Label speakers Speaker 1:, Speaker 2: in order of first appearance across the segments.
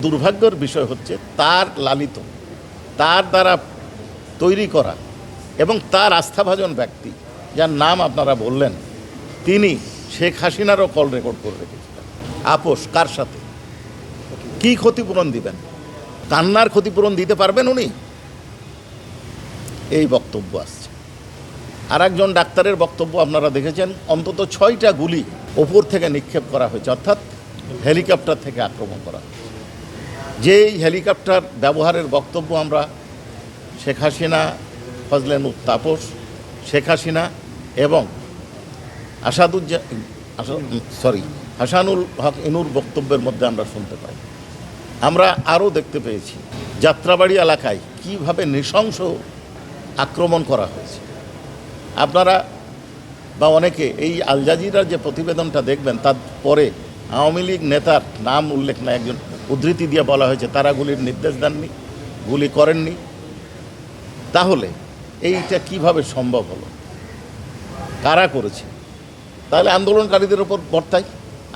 Speaker 1: দুর্ভাগ্যের বিষয় হচ্ছে তার লালিত, তার দ্বারা তৈরি করা এবং তার আস্থাভাজন ব্যক্তি যার নাম আপনারা বললেন, তিনি শেখ হাসিনারও কল রেকর্ড করে রেখেছিলেন। আপোষ কার সাথে, কি ক্ষতিপূরণ দিবেন? কান্নার ক্ষতিপূরণ দিতে পারবেন উনি? এই বক্তব্য আসছে। আর একজন ডাক্তারের বক্তব্য আপনারা দেখেছেন, অন্তত 6টা গুলি ওপর থেকে নিক্ষেপ করা হয়েছে, অর্থাৎ হেলিকপ্টার থেকে আক্রমণ করা হয়েছে। যেই হেলিকপ্টার ব্যবহারের বক্তব্য আমরা শেখ হাসিনা, ফজলে তাপস, শেখ হাসিনা এবং হাসানুল হক ইনুর বক্তব্যের মধ্যে আমরা শুনতে পাই। আমরা আরও দেখতে পেয়েছি যাত্রাবাড়ি এলাকায় কিভাবে নৃশংস আক্রমণ করা হয়েছে। আপনারা বা অনেকে এই আল জাজিরার যে প্রতিবেদনটা দেখবেন, তার পরে আওয়ামী লীগ নেতার নাম উল্লেখ না, একজন উদ্ধৃতি দিয়ে বলা হয়েছে তারা গুলির নির্দেশ দেননি, গুলি করেননি। তাহলে এইটা কিভাবে সম্ভব হলো? কারা করেছে? তাহলে আন্দোলনকারীদের ওপর বর্তায়।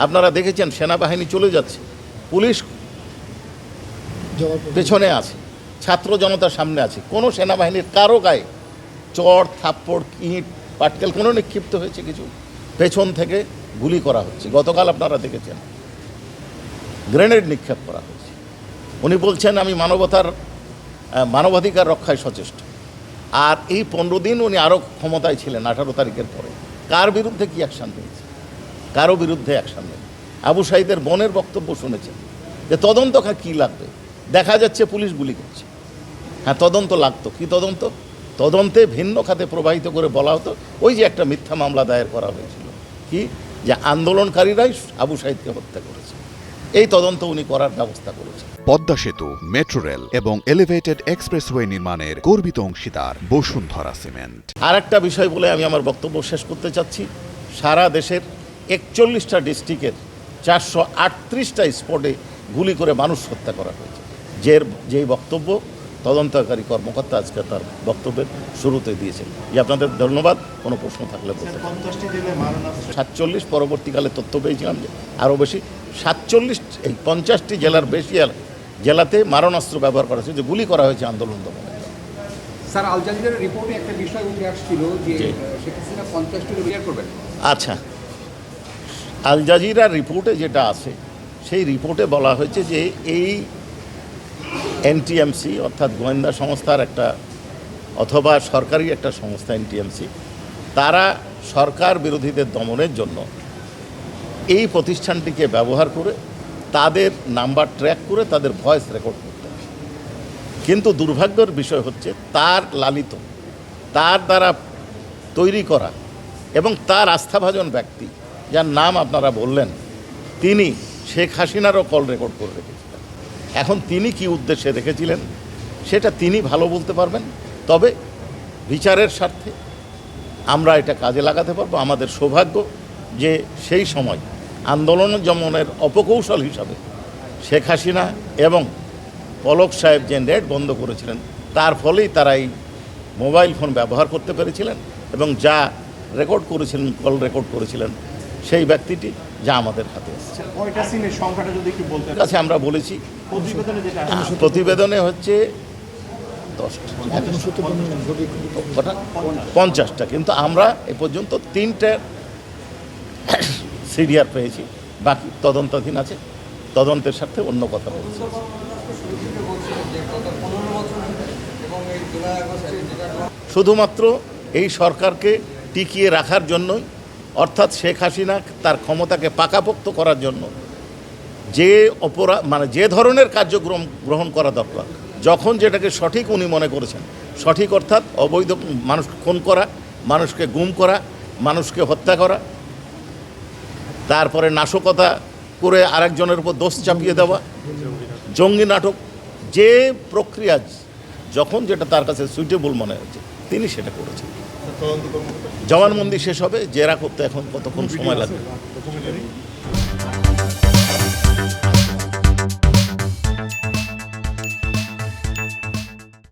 Speaker 1: আপনারা দেখেছেন সেনাবাহিনী চলে যাচ্ছে, পুলিশ পেছনে আছে, ছাত্র জনতার সামনে আছে, কোনো সেনাবাহিনীর কারো গায়ে চড়, থাপ্পড়, ইট, পাটকেল কোনো নিক্ষিপ্ত হয়েছে কিছু? পেছন থেকে গুলি করা হচ্ছে। গতকাল আপনারা দেখেছেন গ্রেনেড নিক্ষেপ করা হয়েছে। উনি বলছেন আমি মানবাধিকার রক্ষায় সচেষ্ট। আর এই 15 দিন উনি আরও ক্ষমতায় ছিলেন 18 তারিখের পরে। কার বিরুদ্ধে কি অ্যাকশান নিয়েছে? কারো বিরুদ্ধে অ্যাকশান নেই। আবু সাঈদের বোনের বক্তব্য শুনেছেন যে তদন্ত কী লাগবে, দেখা যাচ্ছে পুলিশ গুলি করছে। হ্যাঁ, তদন্ত লাগতো। কি তদন্ত? তদন্তে ভিন্ন খাতে প্রবাহিত করে বলা হতো ওই যে একটা মিথ্যা মামলা দায়ের করা হয়েছিল, কি যে আন্দোলনকারীরাই আবু সাঈদকে হত্যা করেছে। এই তদন্ত উনি করার ব্যবস্থা করেছেন।
Speaker 2: পদ্মা সেতু, মেট্রো রেল এবং এলিভেটেড এক্সপ্রেসওয়ে নির্মাণের গর্বিত অংশীদার বসুন্ধরা সিমেন্ট।
Speaker 1: আর একটা বিষয় বলে আমি আমার বক্তব্য শেষ করতে চাচ্ছি। সারা দেশের 41টা ডিস্ট্রিক্টের 438টা স্পটে গুলি করে মানুষ হত্যা করা হয়েছে। যেই বক্তব্য তদন্তকারী কর্মকর্তা আজকে তার বক্তব্যের শুরুতে দিয়েছেন। আপনাদের ধন্যবাদ। কোনো প্রশ্ন থাকলে বলতে। 47 পরবর্তীকালে তথ্য পেয়েছিলাম যে আরও বেশি, 47 এই 50টি জেলার বেশি জেলাতে মারণাস্ত্র ব্যবহার করা হয়েছে, যে গুলি করা হয়েছে আন্দোলন দমনে।
Speaker 3: স্যার, আল জাজিরার রিপোর্টে একটা বিষয় উঠে আসছিল যে শেখ হাসিনা 50টি ক্লিয়ার করবেন।
Speaker 1: আচ্ছা, আল জাজিরার রিপোর্টে যেটা আছে, সেই রিপোর্টে বলা হয়েছে যে এই এনটিএমসি অর্থাৎ গোয়েন্দা সংস্থার একটা অথবা সরকারি একটা সংস্থা এনটিএমসি, তারা সরকার বিরোধীদের দমনের জন্য এই প্রতিষ্ঠানটিকে ব্যবহার করে তাদের নাম্বার ট্র্যাক করে তাদের ভয়েস রেকর্ড করতে হয়। কিন্তু দুর্ভাগ্যের বিষয় হচ্ছে তার লালিত, তার দ্বারা তৈরি করা এবং তার আস্থাভাজন ব্যক্তি যার নাম আপনারা বললেন, তিনি শেখ হাসিনারও কল রেকর্ড করে রেখেছিলেন। এখন তিনি কি উদ্দেশ্যে রেখেছিলেন সেটা তিনি ভালো বলতে পারবেন। তবে বিচারের স্বার্থে আমরা এটা কাজে লাগাতে পারবো। আমাদের সৌভাগ্য যে সেই সময় আন্দোলন দমনের অপকৌশল হিসাবে শেখ হাসিনা এবং পলক সাহেব যে নেট বন্ধ করেছিলেন, তার ফলেই তারা এই মোবাইল ফোন ব্যবহার করতে পেরেছিলেন এবং যা রেকর্ড করেছিলেন, কল রেকর্ড করেছিলেন, সেই ব্যক্তিটি যা আমাদের হাতে এসেছে। কাছে আমরা বলেছি প্রতিবেদনে হচ্ছে 50টা, কিন্তু আমরা এ পর্যন্ত 3টে সিডিআর পেয়েছি, বাকি তদন্তাধীন আছে। তদন্তের সাথে অন্য কথা বলছি। শুধুমাত্র এই সরকারকে টিকিয়ে রাখার জন্যই, অর্থাৎ শেখ হাসিনা তার ক্ষমতাকে পাকাপোক্ত করার জন্য যে যে ধরনের কার্যক্রম গ্রহণ করা দরকার, যখন যেটাকে সঠিক উনি মনে করেছেন, সঠিক অর্থাৎ অবৈধ মানুষ খুন করা, মানুষকে গুম করা, মানুষকে হত্যা করা, তারপরে নাশকতা করে আরেকজনের উপর দোষ চাপিয়ে দেওয়া, জঙ্গি নাটক, যে প্রক্রিয়া যখন যেটা তার কাছে সুইটেবল মনে হচ্ছে তিনি সেটা করেছেন। জবানবন্দি শেষ হবে, জেরা করতে এখন কতক্ষণ সময় লাগবে?